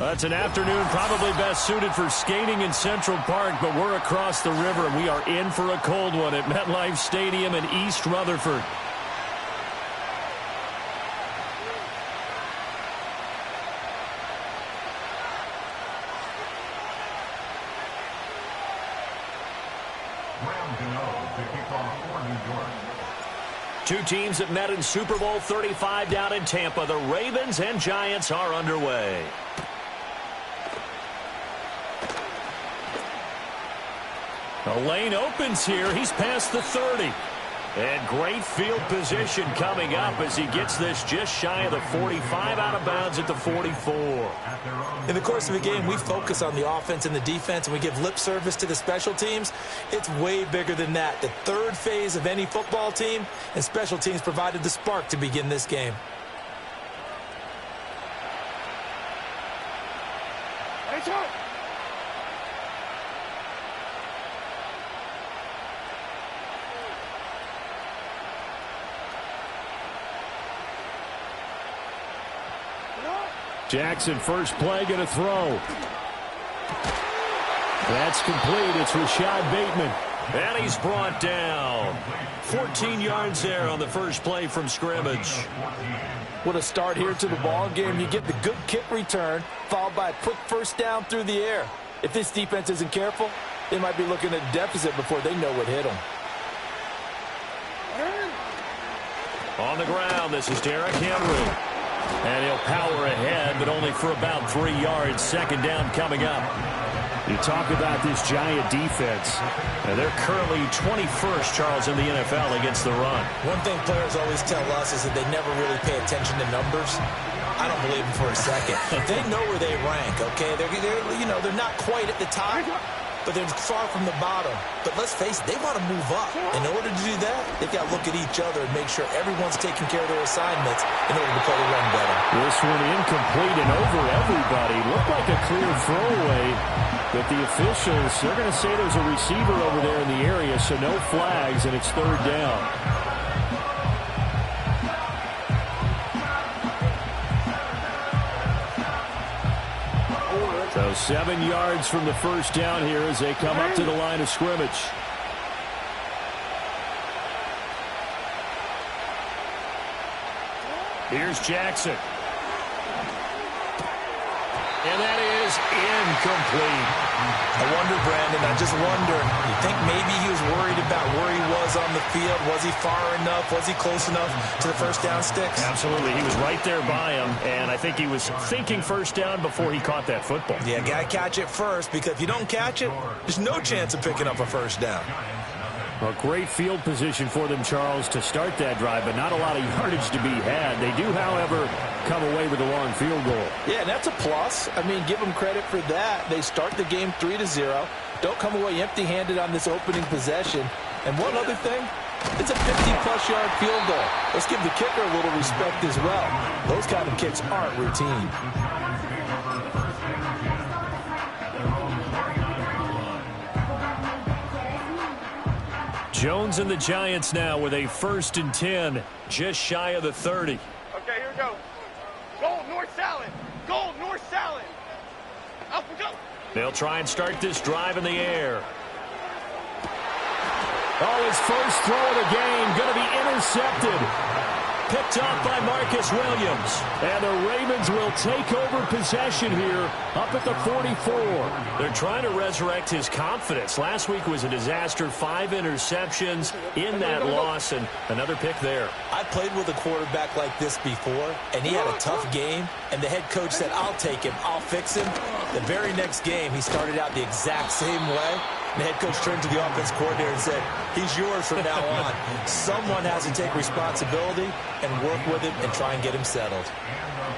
That's an afternoon probably best suited for skating in Central Park, but we're across the river, and we are in for a cold one at MetLife Stadium in East Rutherford. Two teams that met in Super Bowl 35 down in Tampa. The Ravens and Giants are underway. The lane opens here. He's past the 30. And great field position coming up as he gets this just shy of the 45, out of bounds at the 44. In the course of a game, we focus on the offense and the defense, and we give lip service to the special teams. It's way bigger than that. The third phase of any football team, and special teams provided the spark to begin this game. Jackson, first play, going to throw. That's complete. It's Rashad Bateman. And he's brought down. 14 yards there on the first play from scrimmage. What a start here to the ball game. You get the good kick return, followed by a quick first down through the air. If this defense isn't careful, they might be looking at a deficit before they know what hit them. On the ground, this is Derrick Henry. And he'll power ahead, but only for about 3 yards. Second down coming up. You talk about this Giant defense. And they're currently 21st, Charles, in the NFL against the run. One thing players always tell us is that they never really pay attention to numbers. I don't believe them for a second. They know where they rank, okay? They're not quite at the top, but they're far from the bottom. But let's face it, they want to move up. In order to do that, they've got to look at each other and make sure everyone's taking care of their assignments in order to play the run better. This one incomplete and over everybody. Looked like a clear throwaway, but the officials, they're going to say there's a receiver over there in the area, so no flags, and it's third down. So 7 yards from the first down here as they come up to the line of scrimmage. Here's Jackson. And that is incomplete. I wonder, Brandon, I just wonder, you think maybe he was worried about where he was on the field? Was he far enough? Was he close enough to the first down sticks? Absolutely. He was right there by him, and I think he was thinking first down before he caught that football. Yeah, got to catch it first, because if you don't catch it, there's no chance of picking up a first down. Well, great field position for them, Charles, to start that drive, but not a lot of yardage to be had. They do, however, come away with a long field goal. Yeah, that's a plus. I mean, give them credit for that. They start the game 3-0. Don't come away empty-handed on this opening possession. And one other thing, it's a 50-plus yard field goal. Let's give the kicker a little respect as well. Those kind of kicks aren't routine. Jones and the Giants now with a 1st and 10, just shy of the 30. Okay, here we go. Goal, north salad. Goal, north salad. Up we go. They'll try and start this drive in the air. Oh, his first throw of the game going to be intercepted. Picked up by Marcus Williams. And the Ravens will take over possession here up at the 44. They're trying to resurrect his confidence. Last week was a disaster. 5 interceptions in that loss, and another pick there. I played with a quarterback like this before, and he had a tough game, and the head coach said, I'll take him, I'll fix him. The very next game, he started out the exact same way. The head coach turned to the offense coordinator and said, he's yours from now on. Someone has to take responsibility and work with him and try and get him settled.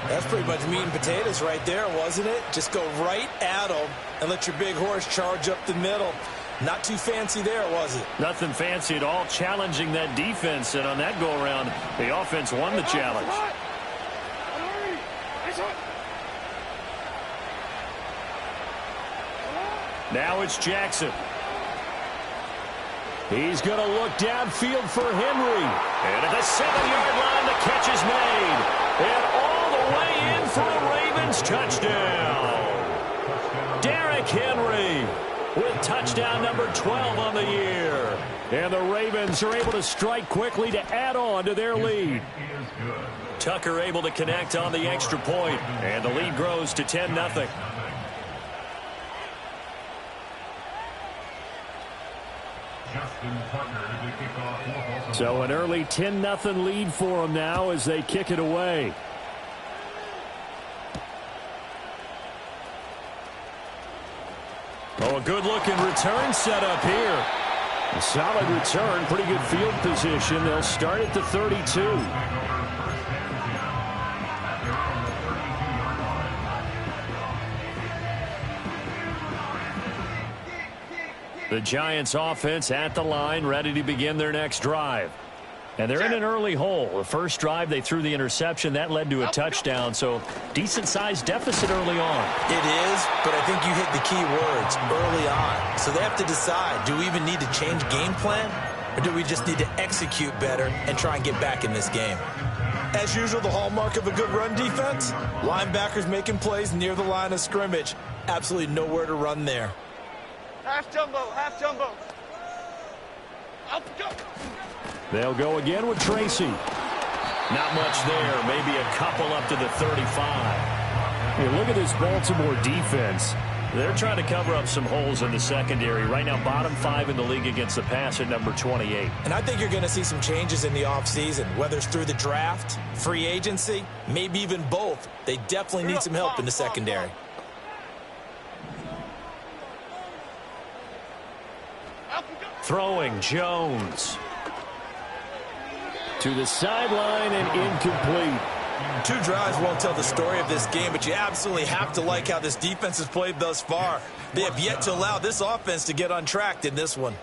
That's pretty much meat and potatoes right there, wasn't it? Just go right at him and let your big horse charge up the middle. Not too fancy there, was it? Nothing fancy at all, challenging that defense. And on that go-around, the offense won the challenge. Now it's Jackson. He's going to look downfield for Henry. And at the 7-yard line, the catch is made. And all the way in for a Ravens touchdown. Derrick Henry with touchdown number 12 on the year. And the Ravens are able to strike quickly to add on to their lead. Tucker able to connect on the extra point, and the lead grows to 10-0. So an early 10-0 lead for them now as they kick it away. Oh, a good-looking return set up here. A solid return, pretty good field position. They'll start at the 32. The Giants offense at the line, ready to begin their next drive. And they're in an early hole. The first drive, they threw the interception. That led to a touchdown, so decent-sized deficit early on. It is, but I think you hit the key words, early on. So they have to decide, do we even need to change game plan, or do we just need to execute better and try and get back in this game? As usual, the hallmark of a good run defense, linebackers making plays near the line of scrimmage. Absolutely nowhere to run there. Half jumbo, half jumbo. Up, go. They'll go again with Tracy. Not much there. Maybe a couple up to the 35. Hey, look at this Baltimore defense. They're trying to cover up some holes in the secondary. Right now, bottom 5 in the league against the pass at number 28. And I think you're going to see some changes in the offseason, whether it's through the draft, free agency, maybe even both. They definitely need some help in the secondary. Throwing Jones. To the sideline and incomplete. 2 drives won't tell the story of this game, but you absolutely have to like how this defense has played thus far. They have yet to allow this offense to get untracked in this one.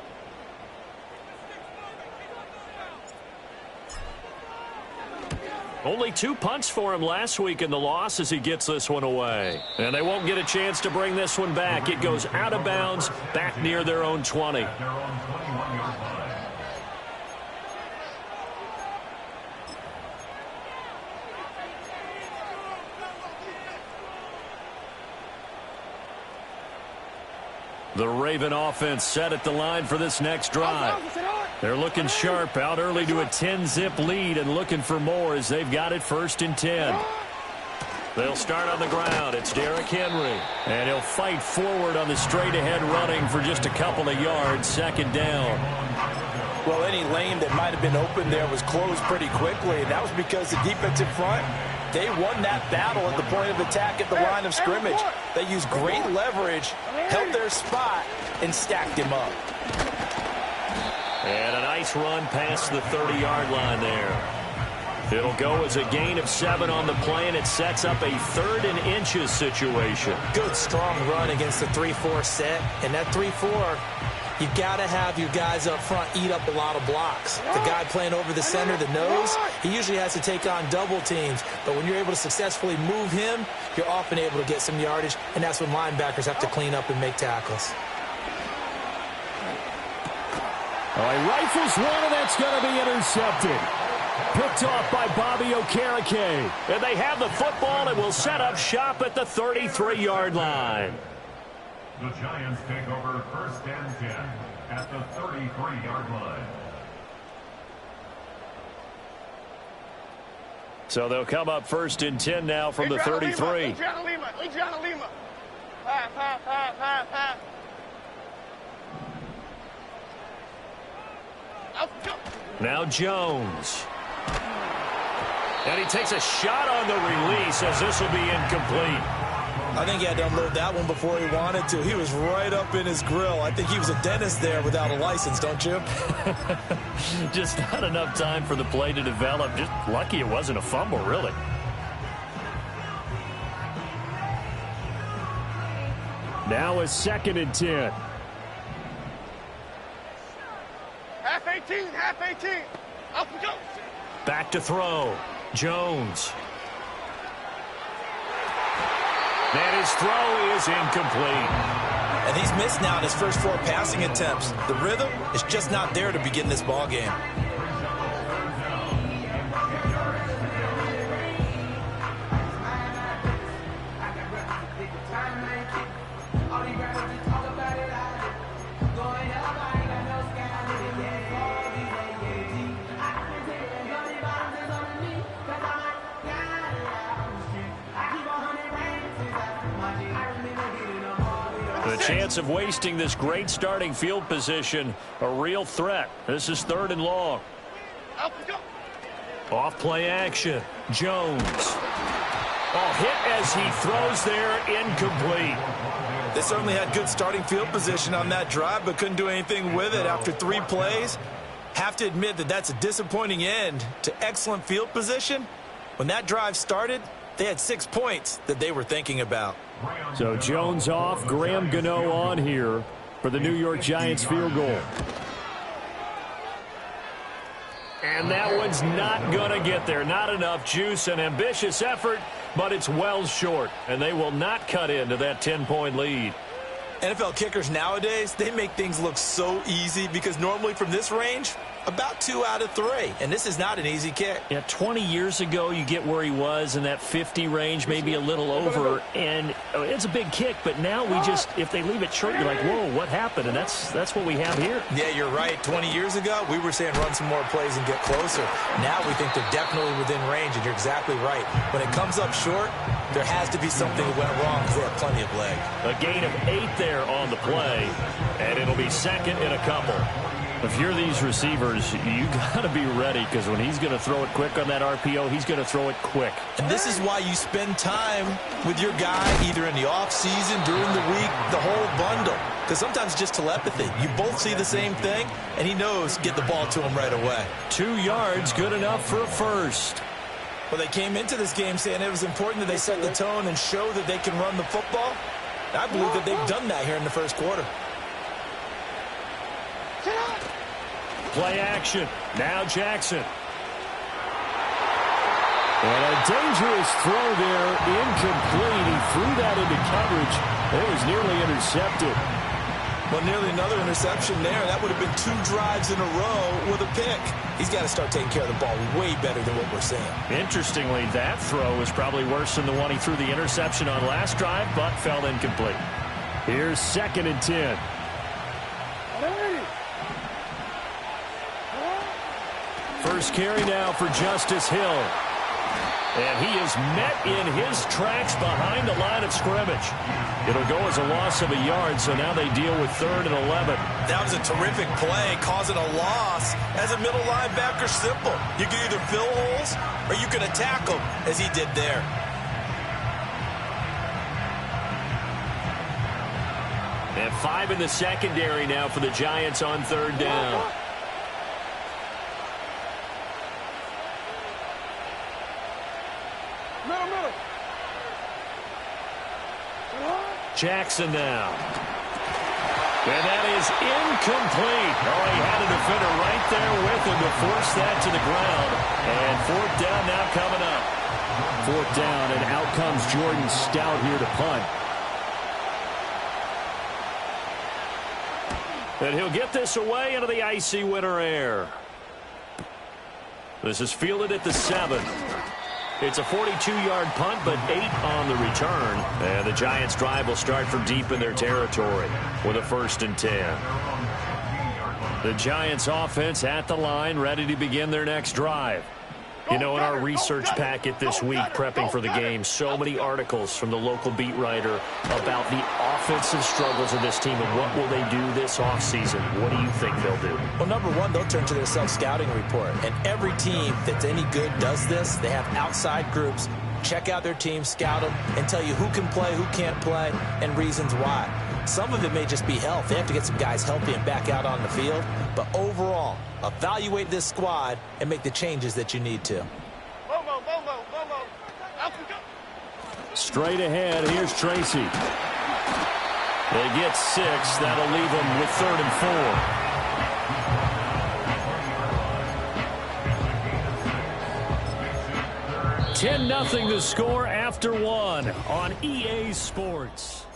Only 2 punts for him last week in the loss as he gets this one away. And they won't get a chance to bring this one back. It goes out of bounds back near their own 20. The Raven offense set at the line for this next drive. They're looking sharp, out early to a 10-zip lead and looking for more as they've got it 1st and 10. They'll start on the ground. It's Derrick Henry. And he'll fight forward on the straight-ahead running for just a couple of yards, 2nd down. Well, any lane that might have been open there was closed pretty quickly, and that was because the defensive front, they won that battle at the point of attack at the line of scrimmage. They used great leverage, held their spot, and stacked him up. And a nice run past the 30-yard line there. It'll go as a gain of 7 on the play, and it sets up a 3rd and inches situation. Good, strong run against the 3-4 set. And that 3-4, you've got to have your guys up front eat up a lot of blocks. The guy playing over the center, the nose, he usually has to take on double teams. But when you're able to successfully move him, you're often able to get some yardage, and that's when linebackers have to clean up and make tackles. Oh, he rifles one, and that's going to be intercepted. Picked off by Bobby Okereke. And they have the football and will set up shop at the 33-yard line. The Giants take over 1st and 10 at the 33-yard line. So they'll come up 1st and 10 now from the 33. Adriana Lima. Pass. Now Jones. And he takes a shot on the release as this will be incomplete. I think he had to unload that one before he wanted to. He was right up in his grill. I think he was a dentist there without a license, don't you? Just not enough time for the play to develop. Just lucky it wasn't a fumble, really. Now a 2nd and 10. Half 18. Up we go. Back to throw. Jones. And his throw is incomplete. And he's missed now in his first 4 passing attempts. The rhythm is just not there to begin this ball game. And a chance of wasting this great starting field position, a real threat. This is 3rd and long. Off play action. Jones. Oh, hit as he throws there, incomplete. They certainly had good starting field position on that drive, but couldn't do anything with it after 3 plays. Have to admit that that's a disappointing end to excellent field position. When that drive started, they had 6 points that they were thinking about. So Jones off, Graham Gano on here for the New York Giants field goal. And that one's not going to get there. Not enough juice, an ambitious effort, but it's well short. And they will not cut into that 10-point lead. NFL kickers nowadays, they make things look so easy because normally from this range, about 2 out of 3. And this is not an easy kick. Yeah, 20 years ago, you get where he was in that 50 range, maybe a little over. And it's a big kick, but now we just, if they leave it short, you're like, whoa, what happened? And that's what we have here. Yeah, you're right. 20 years ago, we were saying run some more plays and get closer. Now we think they're definitely within range, and you're exactly right. When it comes up short, there has to be something that went wrong because they have plenty of leg. A gain of 8 there on the play, and it'll be 2nd and a couple. If you're these receivers, you got to be ready because when he's going to throw it quick on that RPO, he's going to throw it quick. And this is why you spend time with your guy either in the offseason, during the week, the whole bundle. Because sometimes it's just telepathy. You both see the same thing, and he knows get the ball to him right away. 2 yards, good enough for a first. Well, they came into this game saying it was important that they set the tone and show that they can run the football. I believe that they've done that here in the first quarter. Play action. Now Jackson. And a dangerous throw there. Incomplete. He threw that into coverage. It was nearly intercepted. Well, nearly another interception there. That would have been 2 drives in a row with a pick. He's got to start taking care of the ball way better than what we're seeing. Interestingly, that throw is probably worse than the one he threw the interception on last drive, but fell incomplete. Here's 2nd and 10. First carry now for Justice Hill. And he is met in his tracks behind the line of scrimmage. It'll go as a loss of a yard, so now they deal with 3rd and 11. That was a terrific play, causing a loss. As a middle linebacker, simple. You can either fill holes or you can attack them, as he did there. And 5 in the secondary now for the Giants on 3rd down. Jackson now. And that is incomplete. Oh, he had a defender right there with him to force that to the ground. And 4th down now coming up. 4th down, and out comes Jordan Stout here to punt. And he'll get this away into the icy winter air. This is fielded at the 7. It's a 42-yard punt, but 8 on the return. And the Giants' drive will start from deep in their territory with a 1st and 10. The Giants' offense at the line, ready to begin their next drive. You know, in our research packet this week, prepping for the game, so many articles from the local beat writer about the offensive struggles of this team and what will they do this offseason. What do you think they'll do? Well, number one, they'll turn to their self-scouting report. And every team that's any good does this. They have outside groups. Check out their team, scout them, and tell you who can play, who can't play, and reasons why. Some of it may just be health. They have to get some guys healthy and back out on the field. But overall, evaluate this squad and make the changes that you need to. Straight ahead, here's Tracy. They get 6. That'll leave them with 3rd and 4. 10-0 the score after 1 on EA Sports.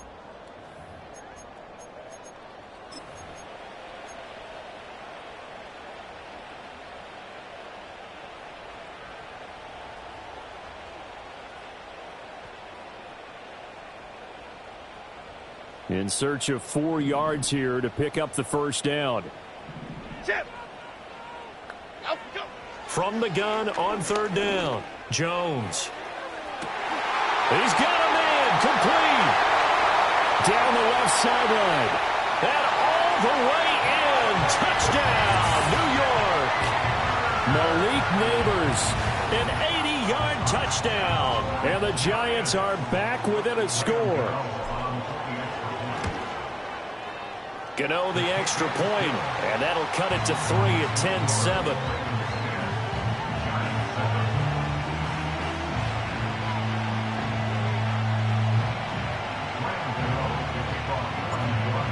In search of 4 yards here to pick up the 1st down. From the gun on 3rd down, Jones. He's got a man, complete. down the left sideline. And all the way in. Touchdown, New York. Malik Neighbors, an 80-yard touchdown. And the Giants are back within a score. Gano the extra point, and that'll cut it to 3 at 10-7.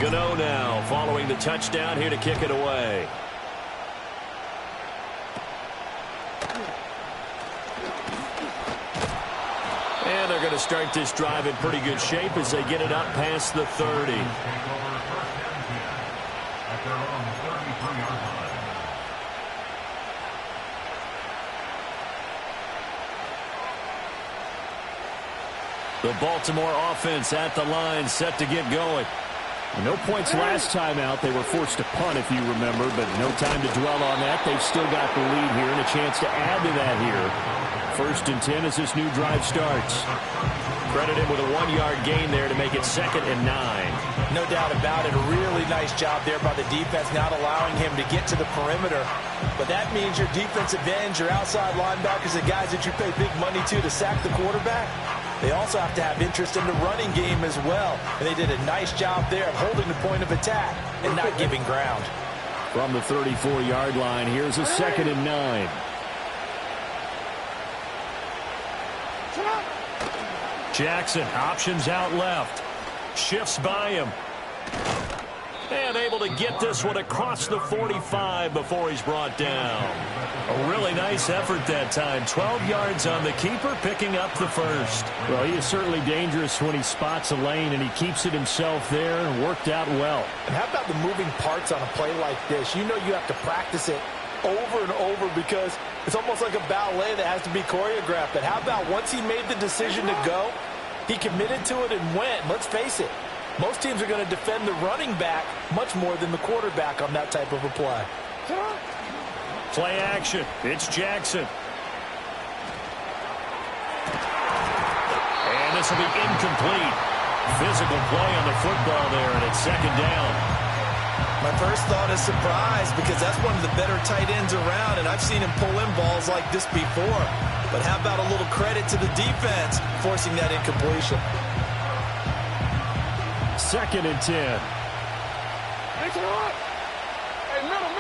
Gano now following the touchdown here to kick it away. And they're going to start this drive in pretty good shape as they get it up past the 30. The Baltimore offense at the line, set to get going. No points last time out. They were forced to punt, if you remember, but no time to dwell on that. They've still got the lead here and a chance to add to that here. 1st and 10 as this new drive starts. Credit him with a 1-yard gain there to make it 2nd and 9. No doubt about it. A really nice job there by the defense, not allowing him to get to the perimeter. But that means your defensive ends, your outside linebackers, the guys that you pay big money to sack the quarterback, they also have to have interest in the running game as well. And they did a nice job there of holding the point of attack and not giving ground. From the 34-yard line, here's a 2nd and 9. Jackson options out left. Shifts by him. And able to get this one across the 45 before he's brought down. A really nice effort that time. 12 yards on the keeper, picking up the 1st. Well, he is certainly dangerous when he spots a lane, and he keeps it himself there and worked out well. And how about the moving parts on a play like this? You know you have to practice it over and over because it's almost like a ballet that has to be choreographed. But how about once he made the decision to go, he committed to it and went. Let's face it, most teams are going to defend the running back much more than the quarterback on that type of a play. Play action. It's Jackson. And this will be incomplete. Physical play on the football there, and it's 2nd down. My first thought is surprise because that's one of the better tight ends around, and I've seen him pull in balls like this before. But how about a little credit to the defense forcing that incompletion? 2nd and 10. Mix it up. Hey, middle.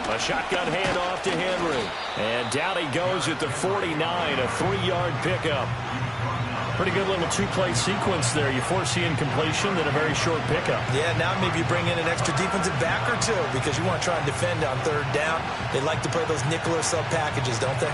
A shotgun handoff to Henry. And down he goes at the 49, a 3-yard pickup. Pretty good little 2-play sequence there. You force the incompletion, then a very short pickup. Yeah, now maybe you bring in an extra defensive back or two because you want to try and defend on 3rd down. They like to play those nickel or sub packages, don't they?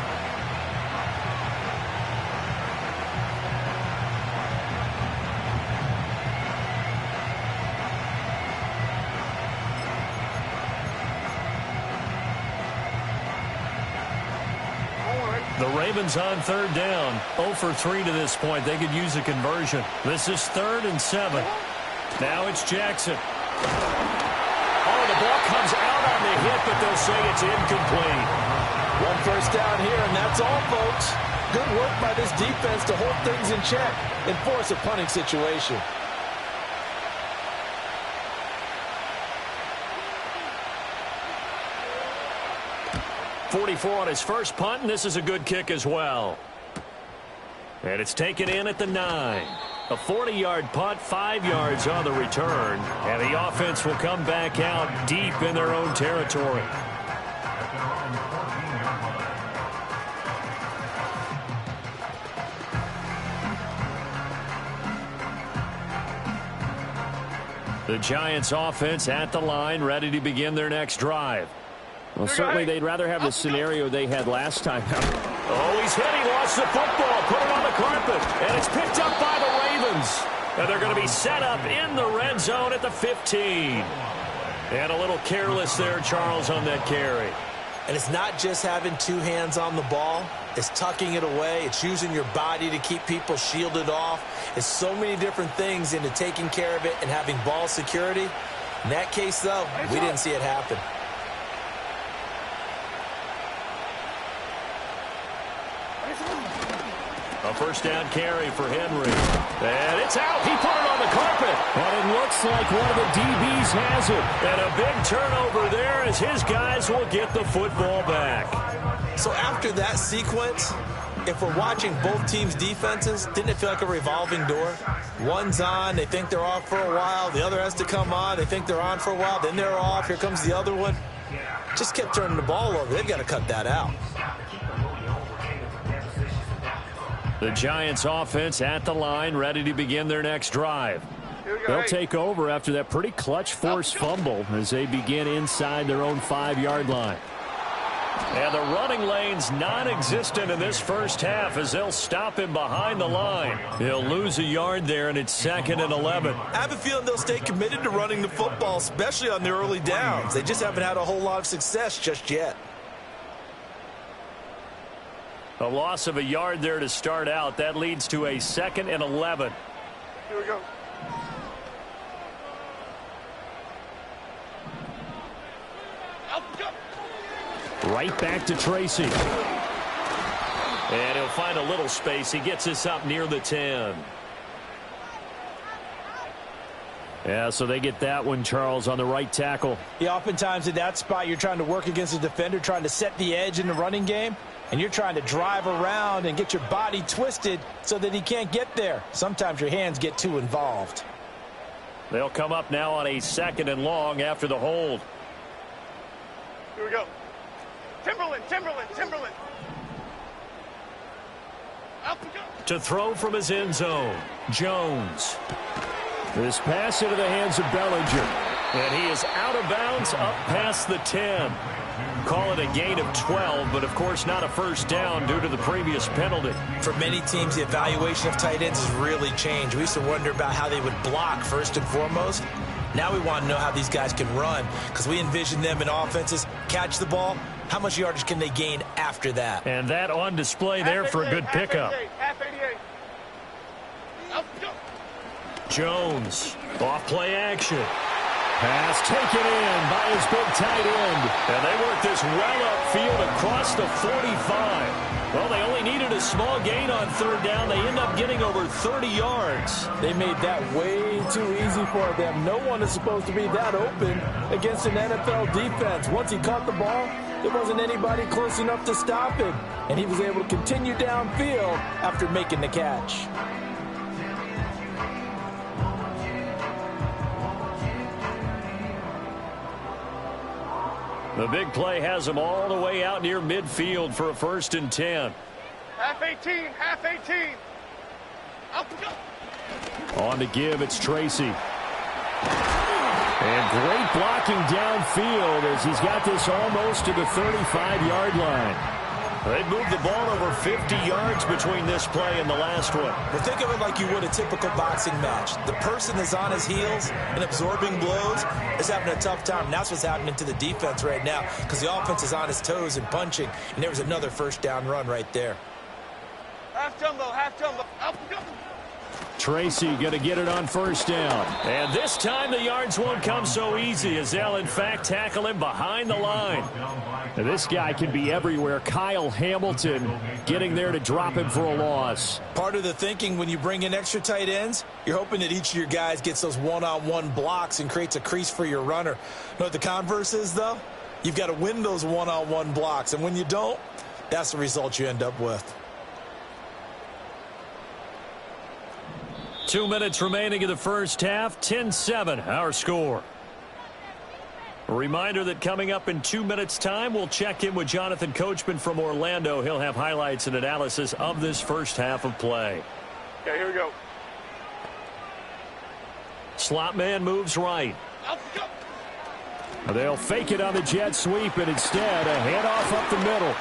The Ravens on 3rd down. 0 for 3 to this point. They could use a conversion. This is 3rd and 7. Now it's Jackson. Oh, the ball comes out on the hit, but they'll say it's incomplete. 1 first down here, and that's all, folks. Good work by this defense to hold things in check and force a punting situation. 44 on his first punt, and this is a good kick as well. And it's taken in at the 9. A 40-yard punt, 5 yards on the return. And the offense will come back out deep in their own territory. The Giants offense at the line, ready to begin their next drive. Well, certainly they'd rather have the scenario they had last time. Oh, he's hit. He lost the football. Put it on the carpet. And it's picked up by the Ravens. And they're going to be set up in the red zone at the 15. And a little careless there, Charles, on that carry. And it's not just having 2 hands on the ball. It's tucking it away. It's using your body to keep people shielded off. It's so many different things into taking care of it and having ball security. In that case, though, we didn't see it happen. A first down carry for Henry. And it's out. He put it on the carpet. And it looks like one of the DBs has it. And a big turnover there as his guys will get the football back. So after that sequence, if we're watching both teams' defenses, didn't it feel like a revolving door? One's on, they think they're off for a while. The other has to come on, they think they're on for a while. Then they're off, here comes the other one. Just kept turning the ball over. They've got to cut that out. The Giants offense at the line, ready to begin their next drive. They'll take over after that pretty clutch forced fumble as they begin inside their own 5-yard line. And the running lane's non-existent in this first half as they'll stop him behind the line. He'll lose a yard there, and it's 2nd and 11. I have a feeling they'll stay committed to running the football, especially on the early downs. They just haven't had a whole lot of success just yet. A loss of a yard there to start out. That leads to a 2nd and 11. Here we go. Right back to Tracy. And he'll find a little space. He gets us up near the 10. Yeah, so they get that one, Charles, on the right tackle. Yeah, oftentimes in that spot, you're trying to work against a defender, trying to set the edge in the running game, and you're trying to drive around and get your body twisted so that he can't get there. Sometimes your hands get too involved. They'll come up now on a 2nd and long after the hold. Here we go. Timberland. Up we go. To throw from his end zone, Jones. This pass into the hands of Bellinger. And he is out of bounds up past the 10. Call it a gain of 12, but of course not a first down due to the previous penalty. For many teams, the evaluation of tight ends has really changed. We used to wonder about how they would block first and foremost. Now we want to know how these guys can run because we envision them in offenses, catch the ball. How much yardage can they gain after that? And that on display there for a good pickup. Half 88. Up we go. Jones, off play action. Pass taken in by his big tight end. And they work this well upfield across the 45. Well, they only needed a small gain on 3rd down. They end up getting over 30 yards. They made that way too easy for them. No one is supposed to be that open against an NFL defense. Once he caught the ball, there wasn't anybody close enough to stop him. And he was able to continue downfield after making the catch. The big play has them all the way out near midfield for a 1st and 10. Half 18. Up we go. On to give, it's Tracy. And great blocking downfield as he's got this almost to the 35-yard line. They moved the ball over 50 yards between this play and the last one. Well, think of it like you would a typical boxing match. The person that's on his heels and absorbing blows is having a tough time. And that's what's happening to the defense right now because the offense is on his toes and punching. And there was another first down run right there. Half jumbo. Up we go. Tracy going to get it on 1st down. And this time the yards won't come so easy as they'll, in fact, tackle him behind the line. Now, this guy can be everywhere. Kyle Hamilton getting there to drop him for a loss. Part of the thinking when you bring in extra tight ends, you're hoping that each of your guys gets those one-on-one blocks and creates a crease for your runner. You know what the converse is, though? You've got to win those one-on-one blocks. And when you don't, that's the result you end up with. 2 minutes remaining in the first half. 10-7, our score. A reminder that coming up in 2 minutes' time, we'll check in with Jonathan Coachman from Orlando. He'll have highlights and analysis of this first half of play. Okay, here we go. Slot man moves right. Up we go. They'll fake it on the jet sweep, and instead a handoff up the middle.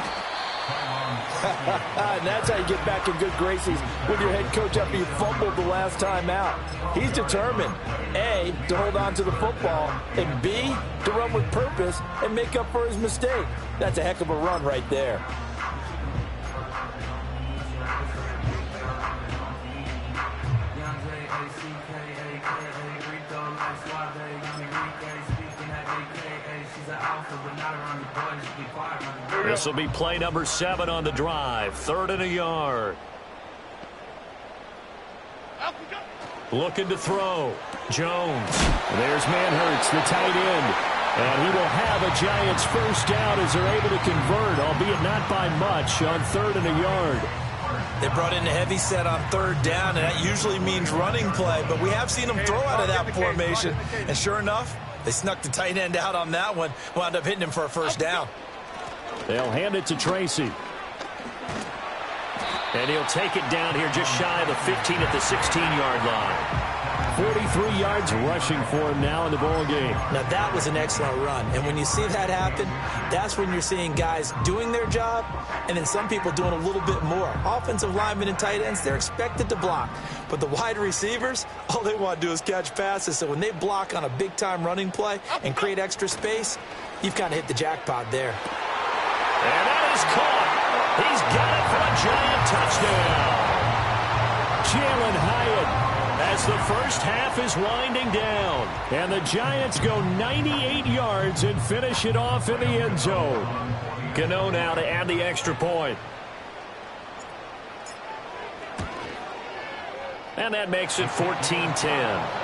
And that's how you get back in good graces with your head coach after you fumbled the last time out. He's determined, A, to hold on to the football, and B, to run with purpose and make up for his mistake. That's a heck of a run right there. This will be play number 7 on the drive. 3rd and a yard. Looking to throw. Jones. There's Manhurts, the tight end. And he will have a Giants first down as they're able to convert, albeit not by much, on 3rd and a yard. They brought in a heavy set on 3rd down, and that usually means running play. But we have seen them throw out of that formation. And sure enough, they snuck the tight end out on that one. Wound up hitting him for a first down. They'll hand it to Tracy. And he'll take it down here just shy of the 15 at the 16-yard line. 43 yards rushing for him now in the ball game. Now, that was an excellent run. And when you see that happen, that's when you're seeing guys doing their job and then some people doing a little bit more. Offensive linemen and tight ends, they're expected to block. But the wide receivers, all they want to do is catch passes. So when they block on a big-time running play and create extra space, you've kind of hit the jackpot there. And that is caught. He's got it for a Giant touchdown. Jalen Hyatt, as the first half is winding down. And the Giants go 98 yards and finish it off in the end zone. Gano now to add the extra point. And that makes it 14-10.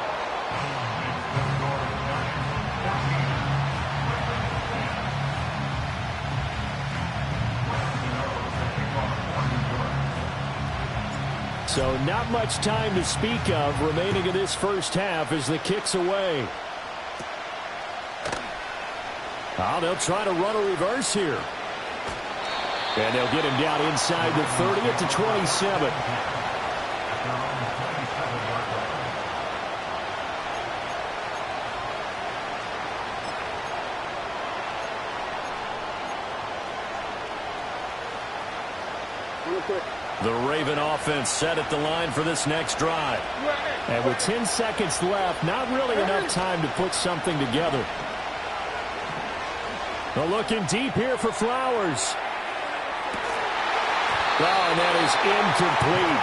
So not much time to speak of remaining in this first half as the kick's away. They'll try to run a reverse here. And they'll get him down inside the 30 at the 27. The Raven offense set at the line for this next drive. And with 10 seconds left, not really enough time to put something together. They're looking deep here for Flowers. Oh, and that is incomplete.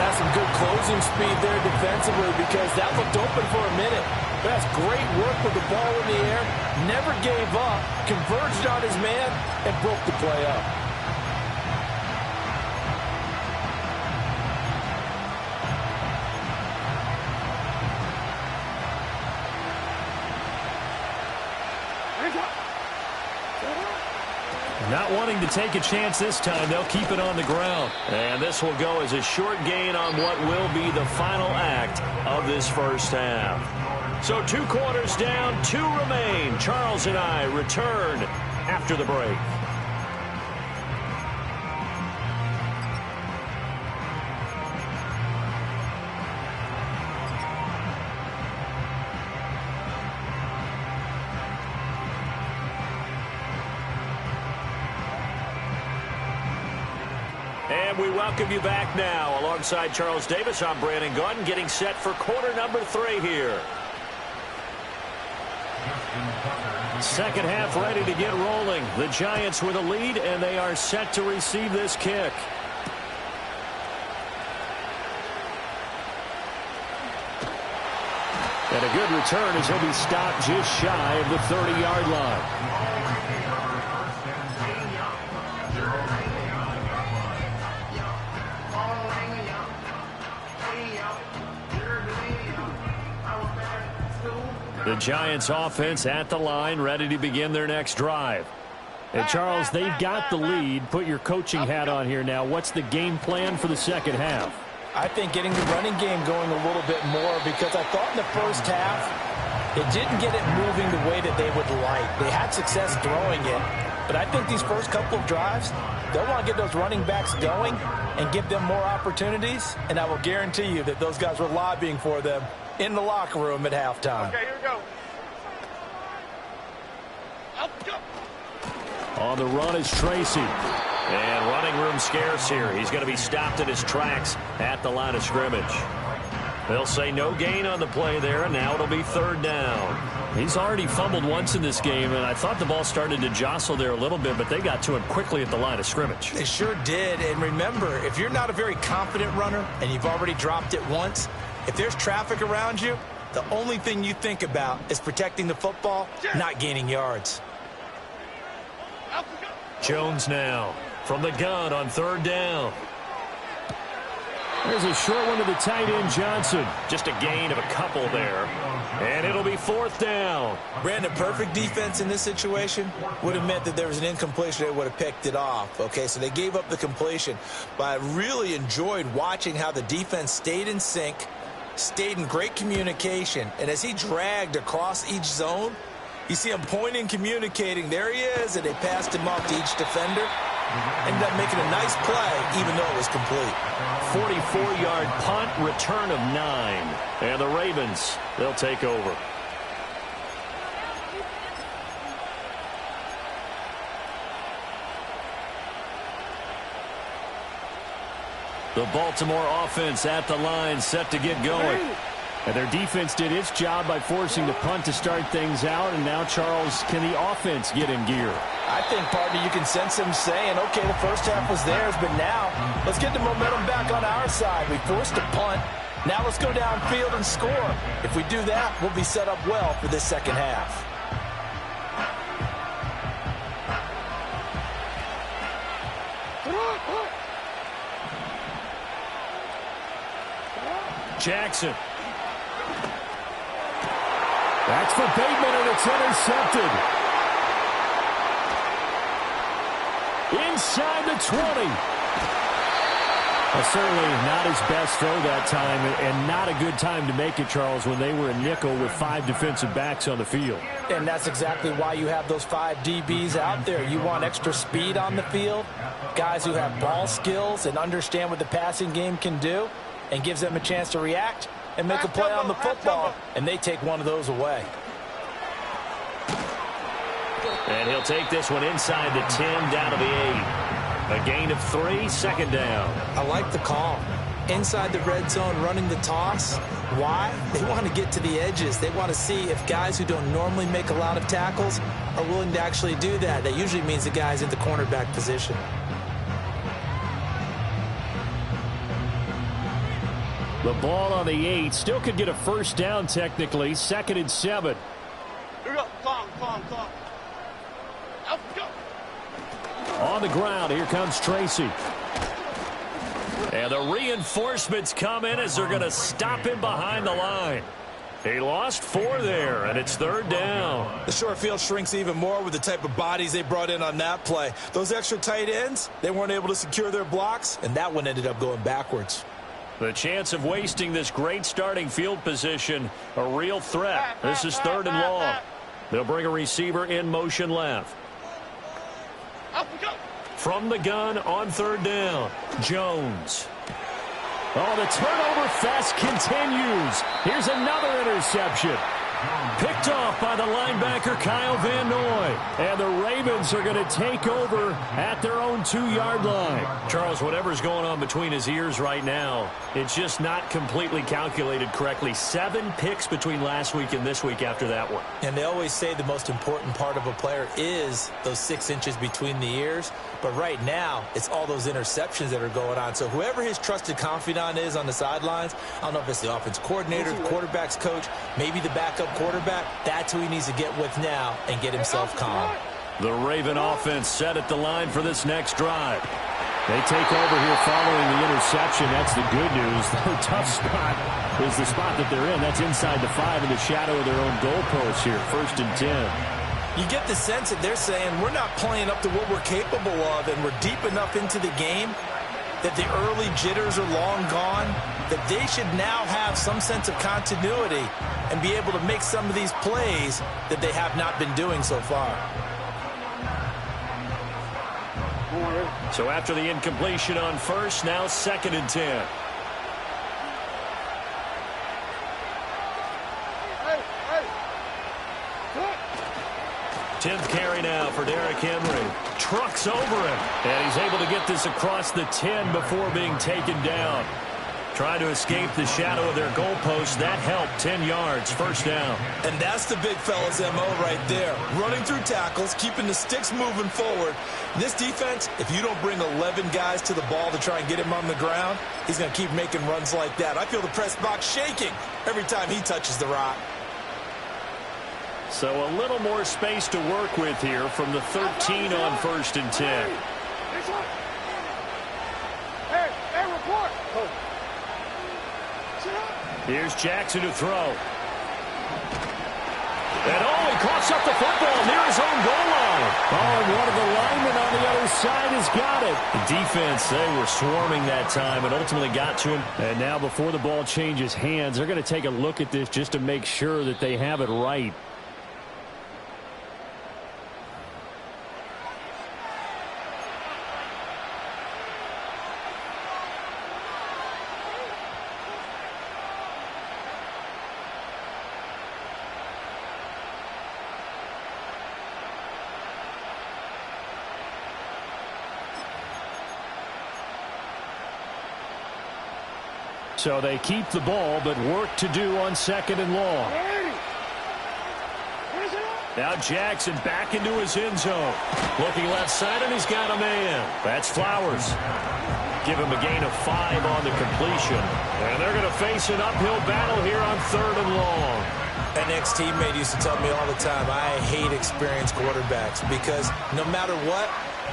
That's some good closing speed there defensively because that looked open for a minute. That's great work with the ball in the air. Never gave up, converged on his man, and broke the play up. Not wanting to take a chance this time, they'll keep it on the ground. And this will go as a short gain on what will be the final act of this first half. So 2 quarters down, 2 remain. Charles and I return after the break. And we welcome you back now. Alongside Charles Davis, I'm Brandon Gaudin, getting set for quarter number 3 here. Second half ready to get rolling. The Giants with a lead, and they are set to receive this kick. And a good return as he'll be stopped just shy of the 30-yard line. The Giants offense at the line, ready to begin their next drive. And Charles, they've got the lead. Put your coaching hat on here now. What's the game plan for the second half? I think getting the running game going a little bit more because I thought in the first half it didn't get it moving the way that they would like. They had success throwing it, but I think these first couple of drives, they'll want to get those running backs going and give them more opportunities, and I will guarantee you that those guys were lobbying for them in the locker room at halftime. Okay, here we go. On the run is Tracy. And running room scarce here. He's going to be stopped in his tracks at the line of scrimmage. They'll say no gain on the play there, and now it'll be 3rd down. He's already fumbled once in this game, and I thought the ball started to jostle there a little bit, but they got to him quickly at the line of scrimmage. They sure did. And remember, if you're not a very confident runner and you've already dropped it once, if there's traffic around you, the only thing you think about is protecting the football, not gaining yards. Jones now from the gun on 3rd down. There's a short one to the tight end, Johnson. Just a gain of a couple there. And it'll be 4th down. Brandon, perfect defense in this situation would have meant that there was an incompletion. They would have picked it off. Okay, so they gave up the completion. But I really enjoyed watching how the defense stayed in sync, stayed in great communication. And as he dragged across each zone, you see him pointing, communicating. There he is, and they passed him off to each defender. Ended up making a nice play, even though it was complete. 44-yard punt, return of 9. And the Ravens, they'll take over. The Baltimore offense at the line, set to get going. And their defense did its job by forcing the punt to start things out. And now, Charles, can the offense get in gear? I think, partner, you can sense him saying, okay, the first half was theirs, but now let's get the momentum back on our side. We forced a punt. Now let's go downfield and score. If we do that, we'll be set up well for this second half. Jackson. That's for Bateman, and it's intercepted. Inside the 20. Well, certainly not his best throw that time, and not a good time to make it, Charles, when they were a nickel with 5 defensive backs on the field. And that's exactly why you have those 5 DBs out there. You want extra speed on the field, guys who have ball skills and understand what the passing game can do, and gives them a chance to react and make a play on the football, and they take one of those away. And he'll take this one inside the 10, down to the 8. A gain of 3, 2nd down. I like the call. Inside the red zone, running the toss. Why? They want to get to the edges. They want to see if guys who don't normally make a lot of tackles are willing to actually do that. That usually means the guy's in the cornerback position. The ball on the 8. Still could get a first down technically. 2nd and 7. Here we go. Calm. Up, go. On the ground, here comes Tracy. And the reinforcements come in as they're going to stop him behind the line. He lost 4 there, and it's 3rd down. The short field shrinks even more with the type of bodies they brought in on that play. Those extra tight ends, they weren't able to secure their blocks, and that one ended up going backwards. The chance of wasting this great starting field position, a real threat. This is 3rd and long. They'll bring a receiver in motion left. Up we go. From the gun on 3rd down, Jones. Oh, the turnover fest continues. Here's another interception. Picked off by the linebacker, Kyle Van Noy. And the Ravens are going to take over at their own 2-yard line. Charles, whatever's going on between his ears right now, it's just not completely calculated correctly. 7 picks between last week and this week after that one. And they always say the most important part of a player is those 6 inches between the ears. But right now, it's all those interceptions that are going on. So whoever his trusted confidant is on the sidelines, I don't know if it's the offense coordinator, the quarterback's coach, maybe the backup quarterback, that's who he needs to get with now and get himself calm. The Raven offense set at the line for this next drive. They take over here following the interception. That's the good news. The tough spot is the spot that they're in. That's inside the 5 in the shadow of their own goalpost here. 1st and 10. You get the sense that they're saying we're not playing up to what we're capable of, and we're deep enough into the game that the early jitters are long gone, that they should now have some sense of continuity and be able to make some of these plays that they have not been doing so far. So after the incompletion on 1st, now 2nd and 10. 10th carry now for Derrick Henry. Trucks over him. And he's able to get this across the 10 before being taken down. Trying to escape the shadow of their goalpost. That helped. 10 yards. 1st down. And that's the big fella's MO right there. Running through tackles, keeping the sticks moving forward. This defense, if you don't bring 11 guys to the ball to try and get him on the ground, he's going to keep making runs like that. I feel the press box shaking every time he touches the rock. So a little more space to work with here from the 13 on 1st and 10. Hey, report. Here's Jackson to throw. And he coughs up the football near his own goal line. And one of the linemen on the other side has got it. The defense, they were swarming that time and ultimately got to him. And now before the ball changes hands, they're going to take a look at this just to make sure that they have it right. So they keep the ball, but work to do on 2nd and long. Now Jackson back into his end zone. Looking left side, and he's got a man. That's Flowers. Give him a gain of 5 on the completion. And they're going to face an uphill battle here on 3rd and long. An ex-teammate used to tell me all the time, I hate experienced quarterbacks because no matter what,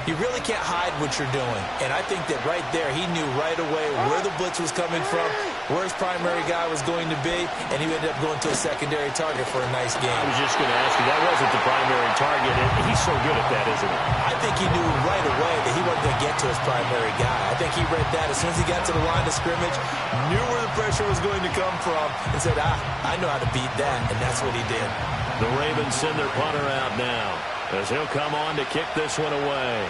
you really can't hide what you're doing. And I think that right there, he knew right away where the blitz was coming from, where his primary guy was going to be, and he ended up going to a secondary target for a nice game. I was just going to ask you, that wasn't the primary target. He's so good at that, isn't he? I think he knew right away that he wasn't going to get to his primary guy. I think he read that as soon as he got to the line of scrimmage, knew where the pressure was going to come from, and said, I know how to beat that, and that's what he did. The Ravens send their punter out now, as he'll come on to kick this one away.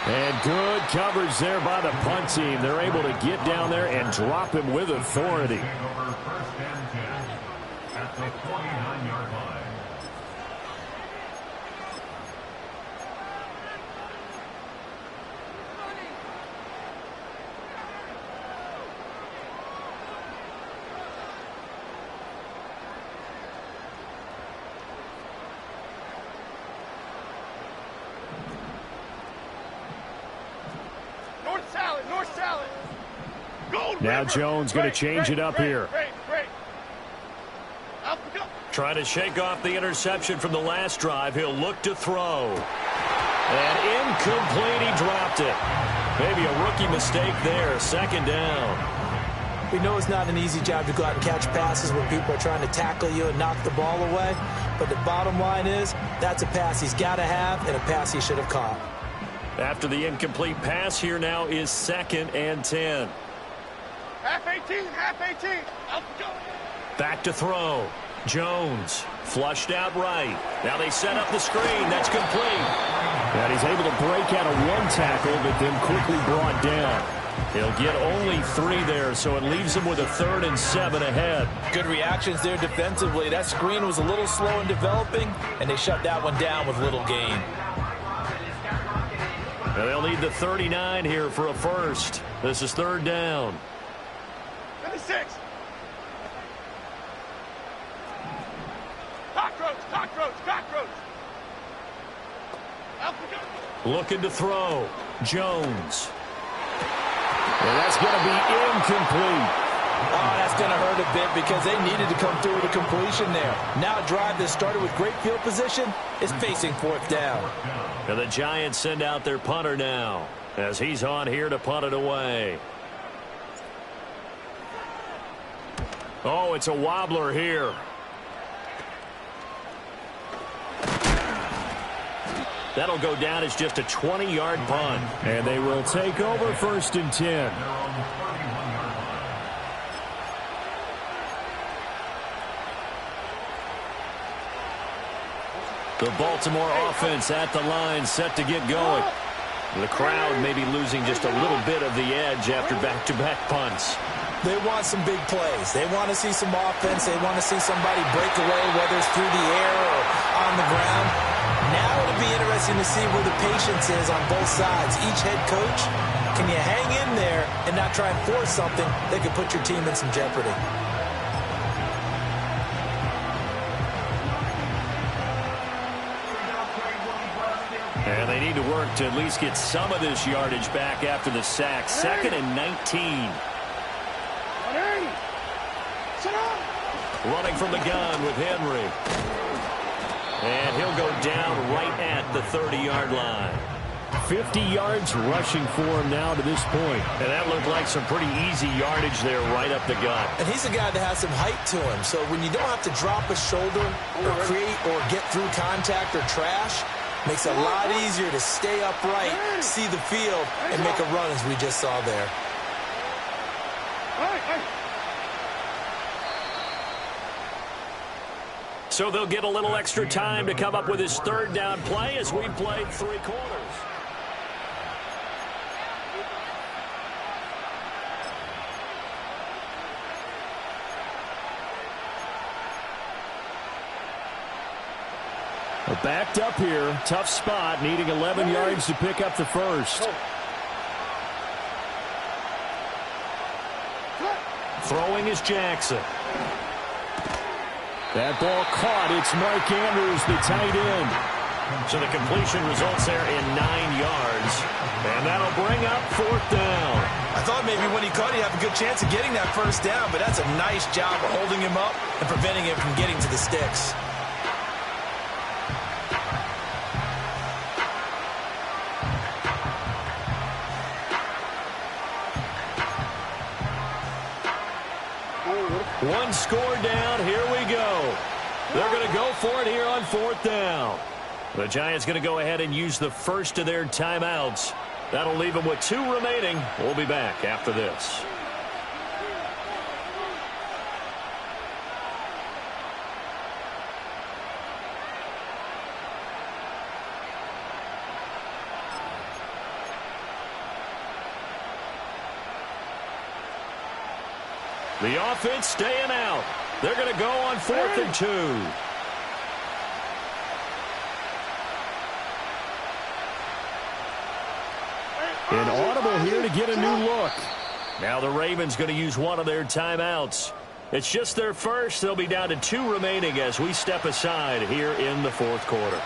And good coverage there by the punt team. They're able to get down there and drop him with authority. First and 10 at the 49-yard line. North salad. Gold Now River. Jones going to change it up here. Great. Trying to shake off the interception from the last drive. He'll look to throw. And incomplete. He dropped it. Maybe a rookie mistake there. 2nd down. We know it's not an easy job to go out and catch passes when people are trying to tackle you and knock the ball away. But the bottom line is, that's a pass he's got to have and a pass he should have caught. After the incomplete pass, here now is 2nd and 10. Half 18. Up go. Back to throw. Jones flushed out right. Now they set up the screen. That's complete. And he's able to break out of one tackle, but then quickly brought down. He'll get only 3 there, so it leaves him with a 3rd and 7 ahead. Good reactions there defensively. That screen was a little slow in developing, and they shut that one down with little gain. And they'll need the 39 here for a first. This is 3rd down. 56. Cockroach. Looking to throw. Jones. And that's going to be incomplete. Oh, that's going to hurt a bit because they needed to come through with a completion there. Now a drive that started with great field position is facing 4th down. And the Giants send out their punter now as he's on here to punt it away. Oh, it's a wobbler here. That'll go down as just a 20-yard punt. And they will take over 1st and 10. The Baltimore offense at the line, set to get going. The crowd may be losing just a little bit of the edge after back-to-back punts. They want some big plays. They want to see some offense. They want to see somebody break away, whether it's through the air or on the ground. Now it'll be interesting to see where the patience is on both sides. Each head coach, can you hang in there and not try and force something that could put your team in some jeopardy? And they need to work to at least get some of this yardage back after the sack. 2nd and 19. Running from the gun with Henry. And he'll go down right at the 30-yard line. 50 yards rushing for him now to this point. And that looked like some pretty easy yardage there right up the gut. And he's a guy that has some height to him. So when you don't have to drop a shoulder or create or get through contact or trash, makes it a lot easier to stay upright, see the field, and make a run as we just saw there. So they'll get a little extra time to come up with his third down play as we played 3 quarters. We're backed up here. Tough spot, needing 11 yards to pick up the first. Throwing is Jackson. That ball caught. It's Mark Andrews, the tight end. So the completion results there in 9 yards. And that'll bring up 4th down. I thought maybe when he caught it, he'd have a good chance of getting that first down, but that's a nice job of holding him up and preventing him from getting to the sticks. One score down. Here we go. They're going to go for it here on 4th down. The Giants going to go ahead and use the first of their timeouts. That'll leave them with 2 remaining. We'll be back after this. The offense staying out. They're going to go on 4th and 2. Inaudible here to get a new look. Now the Ravens going to use one of their timeouts. It's just their first. They'll be down to 2 remaining as we step aside here in the 4th quarter.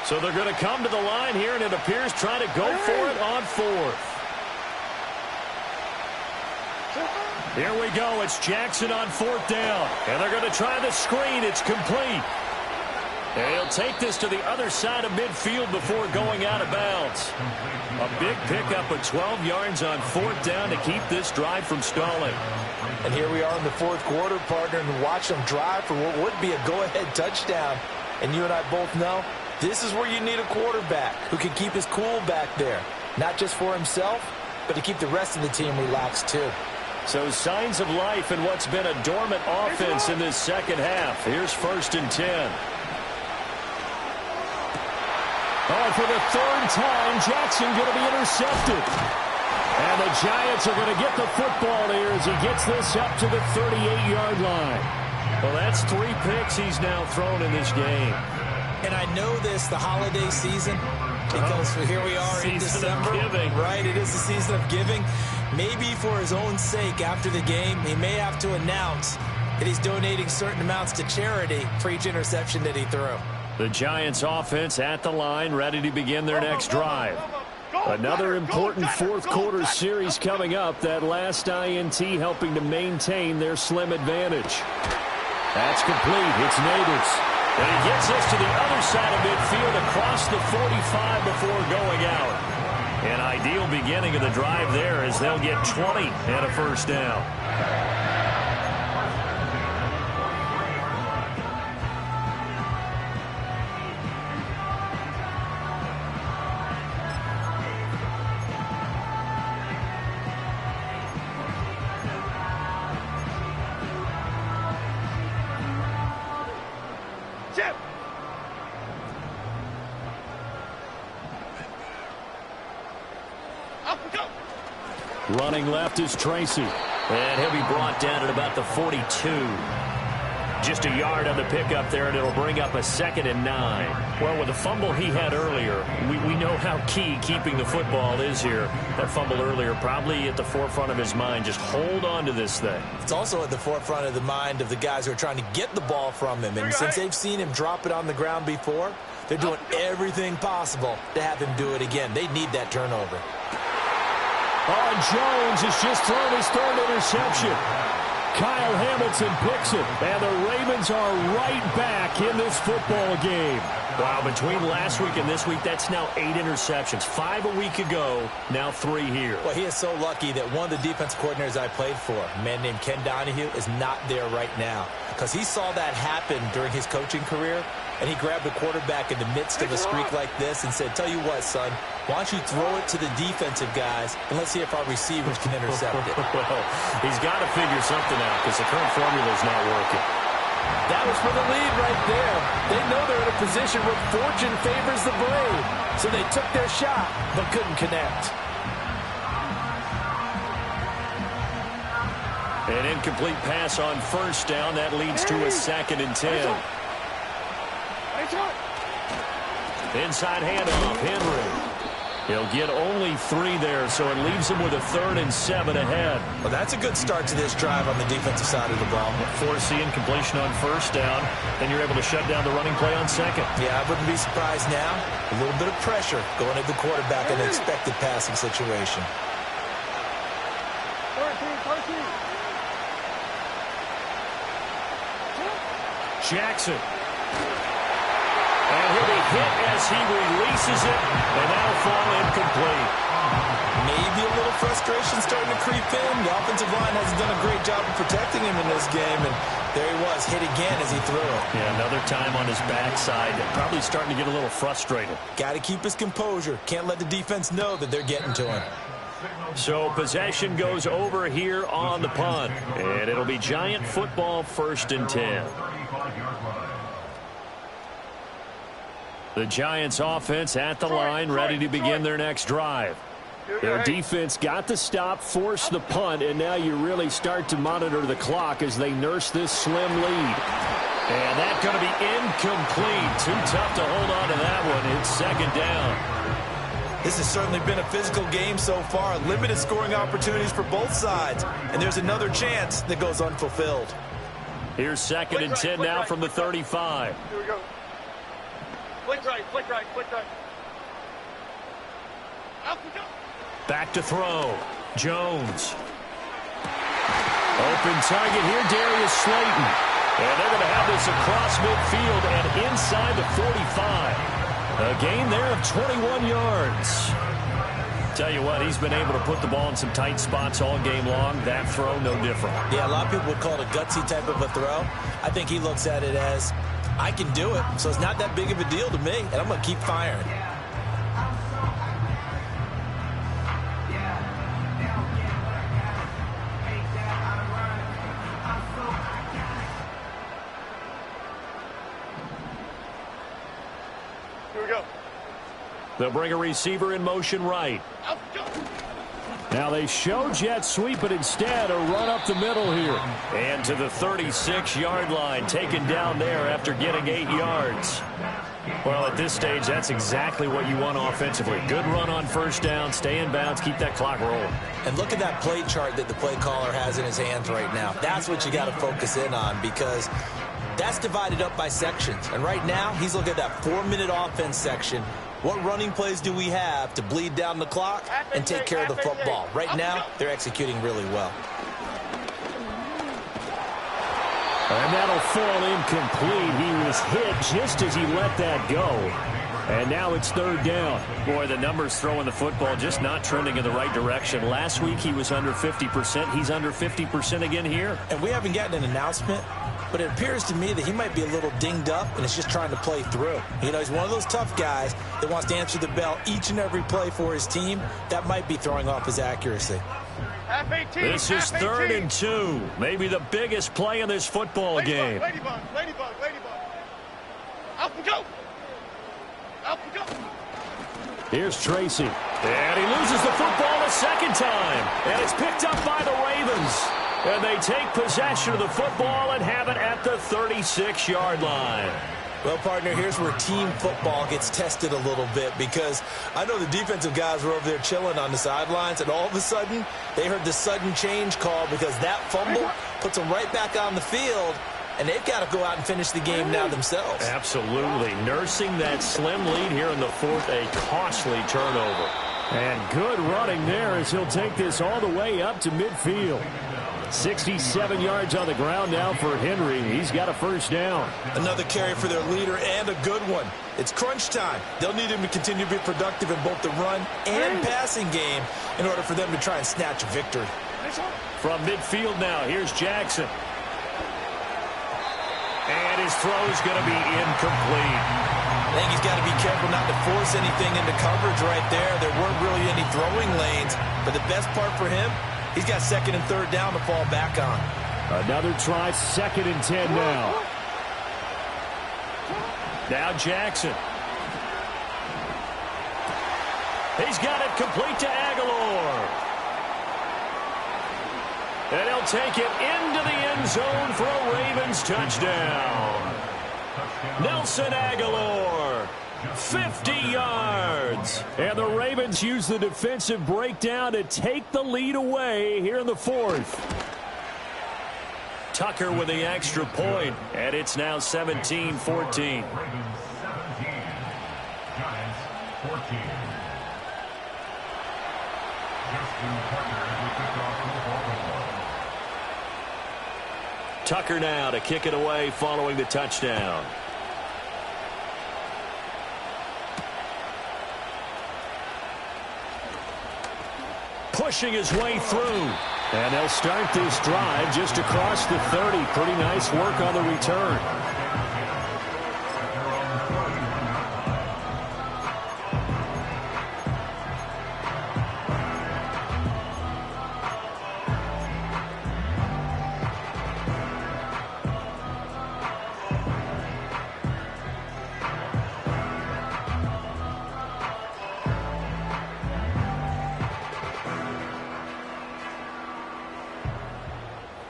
So they're going to come to the line here, and it appears trying to go for it on 4th. Here we go. It's Jackson on 4th down. And they're going to try the screen. It's complete. And he'll take this to the other side of midfield before going out of bounds. A big pickup of 12 yards on 4th down to keep this drive from stalling. And here we are in the 4th quarter, partner, and watch them drive for what would be a go-ahead touchdown. And you and I both know this is where you need a quarterback who can keep his cool back there. Not just for himself, but to keep the rest of the team relaxed too. So signs of life in what's been a dormant offense in this second half. Here's 1st and 10. Oh, for the 3rd time, Jackson going to be intercepted. And the Giants are going to get the football here as he gets this up to the 38-yard line. Well, that's 3 picks he's now thrown in this game. And I know this, the holiday season, because here we are in December. Right, it is the season of giving. Maybe for his own sake after the game, he may have to announce that he's donating certain amounts to charity for each interception that he threw. The Giants offense at the line, ready to begin their next drive. Another important 4th quarter series coming up. That last INT helping to maintain their slim advantage. That's complete. It's Neighbors. And he gets us to the other side of midfield across the 45 before going out. An ideal beginning of the drive there as they'll get 20 and a 1st down. Running left is Tracy. And he'll be brought down at about the 42. Just a yard on the pickup there, and it'll bring up a 2nd and 9. Well, with the fumble he had earlier, we know how key keeping the football is here. That fumble earlier probably at the forefront of his mind. Just hold on to this thing. It's also at the forefront of the mind of the guys who are trying to get the ball from him. And since they've seen him drop it on the ground before, they're doing everything possible to have him do it again. They need that turnover. Oh, and Jones has just thrown his third interception. Kyle Hamilton picks it, and the Ravens are right back in this football game. Wow, between last week and this week, that's now 8 interceptions. 5 a week ago, now 3 here. Well, he is so lucky that one of the defense coordinators I played for, a man named Ken Donahue, is not there right now. Because he saw that happen during his coaching career, and he grabbed the quarterback in the midst of a streak like this and said, tell you what, son, why don't you throw it to the defensive guys, and let's see if our receivers can intercept it. Well, he's got to figure something out because the current formula is not working. That was for the lead right there. They know they're in a position where fortune favors the brave. So they took their shot, but couldn't connect. An incomplete pass on first down. That leads to a 2nd and 10. Inside handoff, Henry. He'll get only 3 there, so it leaves him with a 3rd and 7 ahead. Well, that's a good start to this drive on the defensive side of the ball. Force the incompletion on first down, then you're able to shut down the running play on second. Yeah, I wouldn't be surprised now. A little bit of pressure going at the quarterback in an expected passing situation. Jackson. And he'll be hit as he releases it, and that'll fall incomplete. Maybe a little frustration starting to creep in. The offensive line hasn't done a great job of protecting him in this game, and there he was, hit again as he threw it. Yeah, another time on his backside, probably starting to get a little frustrated. Got to keep his composure. Can't let the defense know that they're getting to him. So possession goes over here on the punt, and it'll be Giant football, 1st and 10. The Giants offense at the line, ready to begin their next drive. Their defense got the stop, forced the punt, and now you really start to monitor the clock as they nurse this slim lead. And that's going to be incomplete. Too tough to hold on to that one. It's 2nd down. This has certainly been a physical game so far. Limited scoring opportunities for both sides. And there's another chance that goes unfulfilled. Here's 2nd and 10 now from the 35. Here we go. Flick right, flick right, flick right. Out we go. Back to throw. Jones. Open target here, Darius Slayton. And they're going to have this across midfield and inside the 45. A gain there of 21 yards. Tell you what, he's been able to put the ball in some tight spots all game long. That throw, no different. Yeah, a lot of people would call it a gutsy type of a throw. I think he looks at it as, I can do it, so it's not that big of a deal to me, and I'm going to keep firing. Here we go. They'll bring a receiver in motion right. Out we go. Now they show jet sweep, but instead a run up the middle here. And to the 36-yard line, taken down there after getting 8 yards. Well, at this stage, that's exactly what you want offensively. Good run on first down, stay in bounds, keep that clock rolling. And look at that play chart that the play caller has in his hands right now. That's what you got to focus in on, because that's divided up by sections. And right now, he's looking at that 4-minute offense section. What running plays do we have to bleed down the clock and take care of the football? Right now, they're executing really well. And that'll fall incomplete. He was hit just as he let that go. And now it's 3rd down. Boy, the numbers throwing the football just not trending in the right direction. Last week he was under 50%. He's under 50% again here. And we haven't gotten an announcement, but it appears to me that he might be a little dinged up and is just trying to play through. You know, he's one of those tough guys that wants to answer the bell each and every play for his team. That might be throwing off his accuracy. Half 18. This is 3rd and 2. Maybe the biggest play in this football game. Ladybug, ladybug, ladybug. Out we go. Out we go. Here's Tracy. And he loses the football a second time. And it's picked up by the Ravens. And they take possession of the football and have it at the 36-yard line. Well, partner, here's where team football gets tested a little bit, because I know the defensive guys were over there chilling on the sidelines, and all of a sudden they heard the sudden change call because that fumble puts them right back on the field, and they've got to go out and finish the game now themselves. Absolutely. Nursing that slim lead here in the 4th, a costly turnover. And good running there as he'll take this all the way up to midfield. 67 yards on the ground now for Henry. He's got a first down. Another carry for their leader and a good one. It's crunch time. They'll need him to continue to be productive in both the run and passing game in order for them to try and snatch a victory. From midfield now, here's Jackson. And his throw's going to be incomplete. I think he's got to be careful not to force anything into coverage right there. There weren't really any throwing lanes. But the best part for him, he's got second and third down to fall back on. Another try, 2nd and 10 now. Now Jackson. He's got it complete to Aguilar. And he'll take it into the end zone for a Ravens touchdown. Nelson Aguilar, 50 yards. And the Ravens use the defensive breakdown to take the lead away here in the 4th. Tucker with the extra point, and it's now 17-14. Ravens 17, Giants 14. Justin Tucker will kick off the ball. Tucker now to kick it away following the touchdown. Pushing his way through. And they'll start this drive just across the 30. Pretty nice work on the return.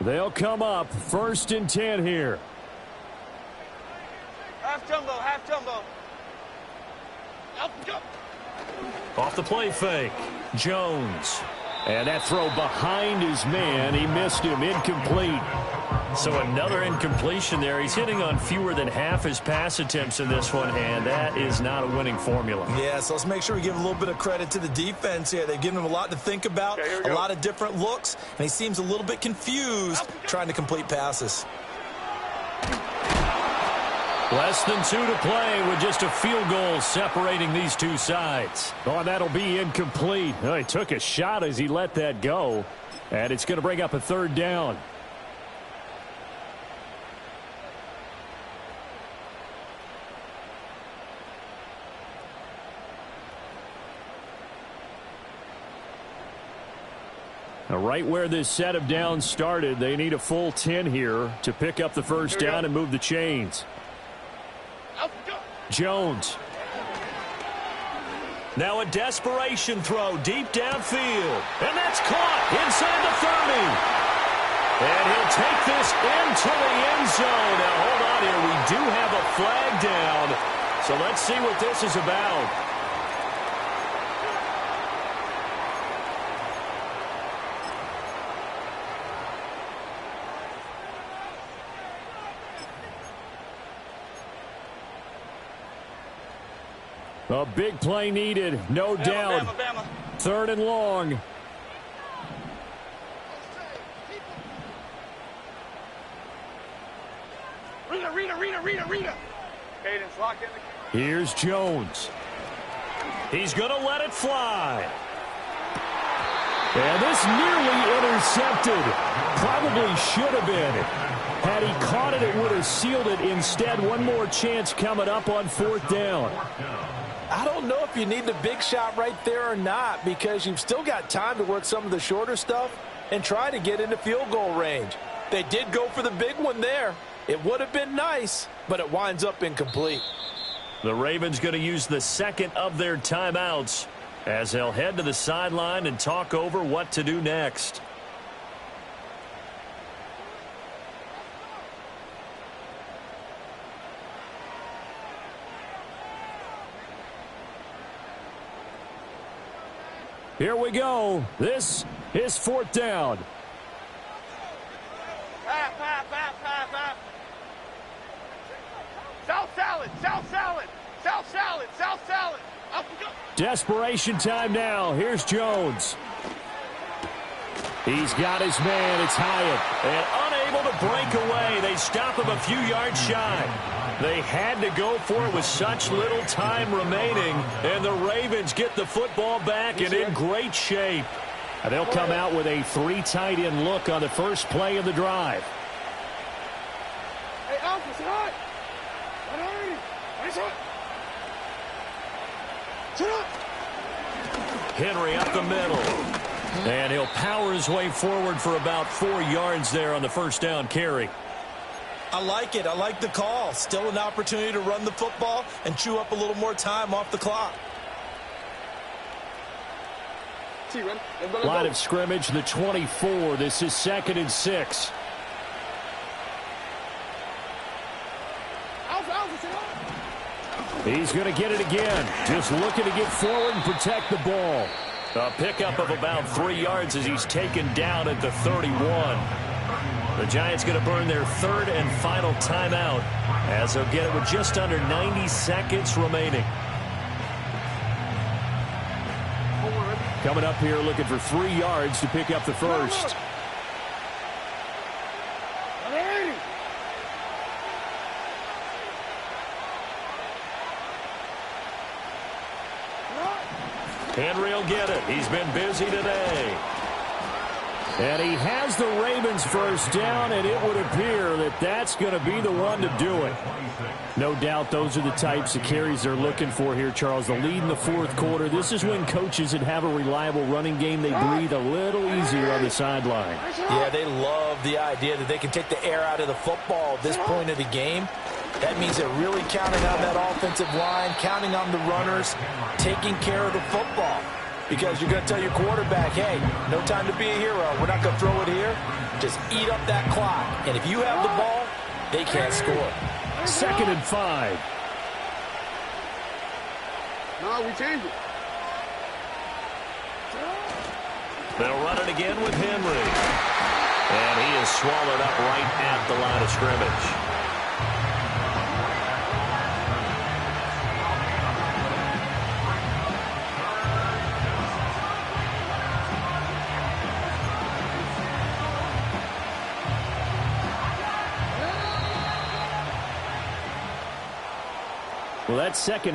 They'll come up 1st and 10 here. Half jumbo, half jumbo. Off the play fake, Jones. And that throw behind his man, he missed him, incomplete. So another incompletion there. He's hitting on fewer than half his pass attempts in this one, and that is not a winning formula. Yeah, so let's make sure we give a little bit of credit to the defense here. They've given him a lot to think about, a lot of different looks, and he seems a little bit confused trying to complete passes. Less than 2 to play with just a field goal separating these two sides. Oh, that'll be incomplete. Oh, he took a shot as he let that go, and it's going to bring up a 3rd down. Now, right where this set of downs started, they need a full 10 here to pick up the first down and move the chains. Jones. Now a desperation throw deep downfield. And that's caught inside the 30. And he'll take this into the end zone. Now, hold on here. We do have a flag down. So let's see what this is about. A big play needed, no doubt. Bama. 3rd and long. Rita. Cadence, lock in the... Here's Jones. He's going to let it fly. And this nearly intercepted. Probably should have been. Had he caught it, it would have sealed it. Instead, one more chance coming up on 4th down. I don't know if you need the big shot right there or not, because you've still got time to work some of the shorter stuff and try to get into field goal range. They did go for the big one there. It would have been nice, but it winds up incomplete. The Ravens going to use the 2nd of their timeouts as they'll head to the sideline and talk over what to do next. Here we go. This is 4th down. South salad. South salad, South salad. Up we go. Desperation time now. Here's Jones. He's got his man. It's Hyatt. And unable to break away. They stop him a few yards shy. They had to go for it with such little time remaining. And the Ravens get the football back and in great shape. And they'll come out with a 3 tight end look on the first play of the drive. Hey, Alpha, sit hot. Sit up. Henry up the middle. And he'll power his way forward for about 4 yards there on the first down carry. I like it. I like the call. Still an opportunity to run the football and chew up a little more time off the clock. Line of scrimmage, the 24. This is 2nd and 6. He's going to get it again. Just looking to get forward and protect the ball. A pickup of about 3 yards as he's taken down at the 31. The Giants going to burn their 3rd and final timeout as they'll get it with just under 90 seconds remaining. Coming up here looking for 3 yards to pick up the first. Henry will get it. He's been busy today. And he has the Ravens first down, and it would appear that that's going to be the one to do it. No doubt those are the types of carries they're looking for here, Charles. The lead in the 4th quarter. This is when coaches that have a reliable running game, they breathe a little easier on the sideline. Yeah, they love the idea that they can take the air out of the football at this point of the game. That means they're really counting on that offensive line, counting on the runners, taking care of the football. Because you're going to tell your quarterback, hey, no time to be a hero. We're not going to throw it here. Just eat up that clock. And if you have the ball, they can't score. 2nd and 5. No, we changed it. They'll run it again with Henry. And he is swallowed up right at the line of scrimmage. Well, that second half.